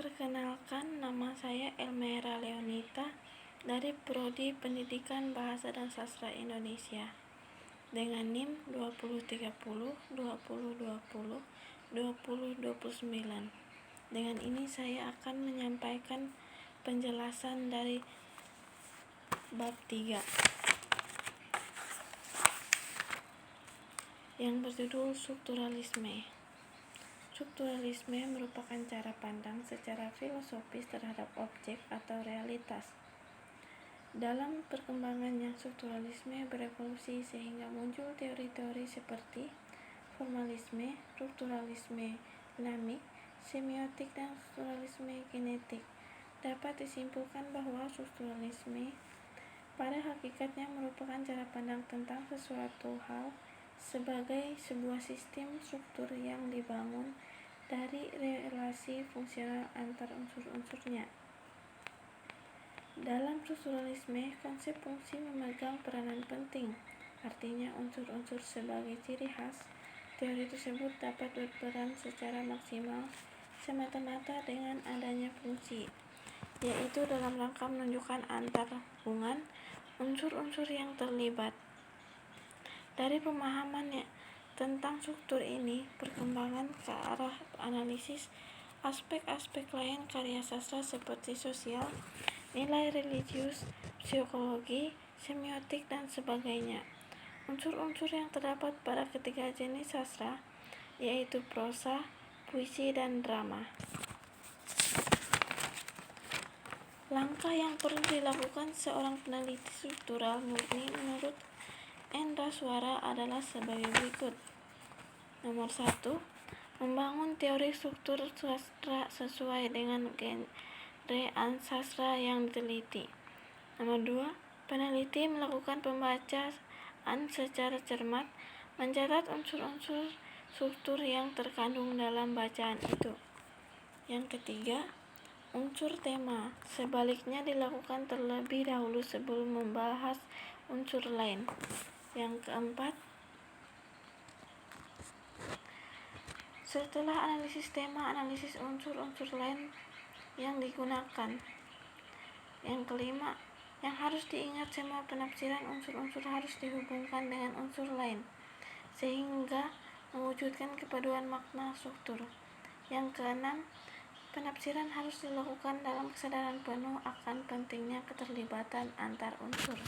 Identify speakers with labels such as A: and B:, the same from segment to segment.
A: Perkenalkan, nama saya Elmera Leonita dari Prodi Pendidikan Bahasa dan Sastra Indonesia dengan NIM 2030 2020 2029. Dengan ini saya akan menyampaikan penjelasan dari bab 3 yang berjudul strukturalisme. Strukturalisme merupakan cara pandang secara filosofis terhadap objek atau realitas. Dalam perkembangannya, strukturalisme berevolusi sehingga muncul teori-teori seperti formalisme, strukturalisme dinamik, semiotik, dan strukturalisme genetik. Dapat disimpulkan bahwa strukturalisme pada hakikatnya merupakan cara pandang tentang sesuatu hal sebagai sebuah sistem struktur yang dibangun dari relasi fungsional antar unsur-unsurnya. Dalam strukturalisme, konsep fungsi memegang peranan penting, artinya unsur-unsur sebagai ciri khas. Teori tersebut dapat berperan secara maksimal semata-mata dengan adanya fungsi, yaitu dalam rangka menunjukkan antar hubungan unsur-unsur yang terlibat. Dari pemahamannya tentang struktur ini, perkembangan ke arah analisis aspek-aspek lain karya sastra seperti sosial, nilai religius, psikologi, semiotik, dan sebagainya. Unsur-unsur yang terdapat pada ketiga jenis sastra, yaitu prosa, puisi, dan drama. Langkah yang perlu dilakukan seorang peneliti struktural murni menurut Endra Suara adalah sebagai berikut. Nomor 1. Membangun teori struktur sastra sesuai dengan genre sastra yang diteliti. Nomor 2. Peneliti melakukan pembacaan secara cermat, mencatat unsur-unsur struktur yang terkandung dalam bacaan itu. Yang ketiga, unsur tema sebaliknya dilakukan terlebih dahulu sebelum membahas unsur lain. Yang keempat, setelah analisis tema, analisis unsur-unsur lain yang digunakan. Yang kelima, yang harus diingat, semua penafsiran unsur-unsur harus dihubungkan dengan unsur lain sehingga mewujudkan kepaduan makna struktur. Yang keenam, penafsiran harus dilakukan dalam kesadaran penuh akan pentingnya keterlibatan antar unsur.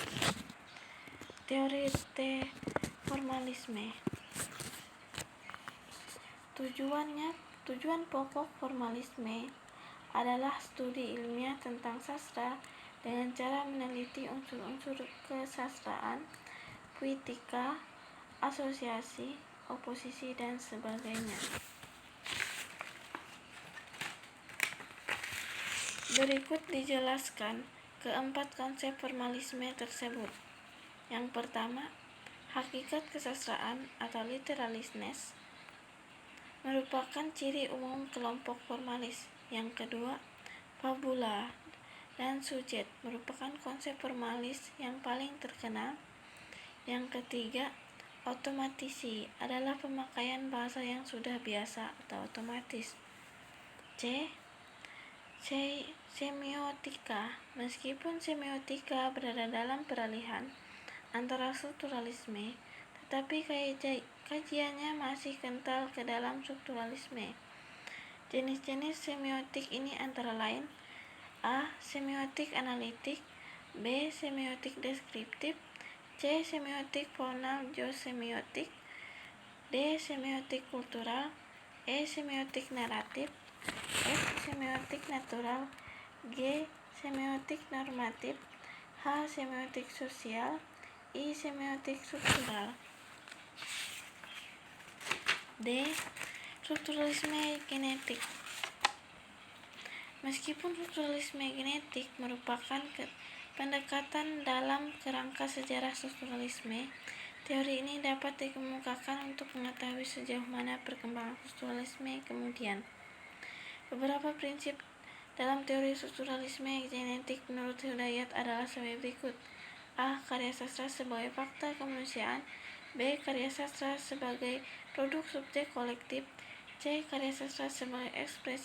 A: Teori formalisme. Tujuan pokok formalisme adalah studi ilmiah tentang sastra dengan cara meneliti unsur-unsur kesastraan, puitika, asosiasi, oposisi, dan sebagainya. Berikut dijelaskan keempat konsep formalisme tersebut. Yang pertama, hakikat kesastraan atau literalisness merupakan ciri umum kelompok formalis. Yang kedua, fabula dan sujet merupakan konsep formalis yang paling terkenal. Yang ketiga, otomatisi adalah pemakaian bahasa yang sudah biasa atau otomatis. Semiotika. Meskipun semiotika berada dalam peralihan antara strukturalisme, tetapi kajiannya masih kental ke dalam strukturalisme. Jenis-jenis semiotik ini antara lain: A. Semiotik analitik, B. Semiotik deskriptif, C. Semiotik fonal semiotik, D. Semiotik kultural, E. Semiotik naratif, F. Semiotik natural, G. Semiotik normatif, H. Semiotik sosial, I. Semiotik struktural. D. Strukturalisme genetik. Meskipun strukturalisme genetik merupakan pendekatan dalam kerangka sejarah strukturalisme, teori ini dapat dikemukakan untuk mengetahui sejauh mana perkembangan strukturalisme kemudian. Beberapa prinsip dalam teori strukturalisme genetik menurut Hidayat adalah sebagai berikut. A. Karya sastra sebagai fakta kemanusiaan, B. Karya sastra sebagai produk subjek kolektif, C. Karya sastra sebagai ekspresi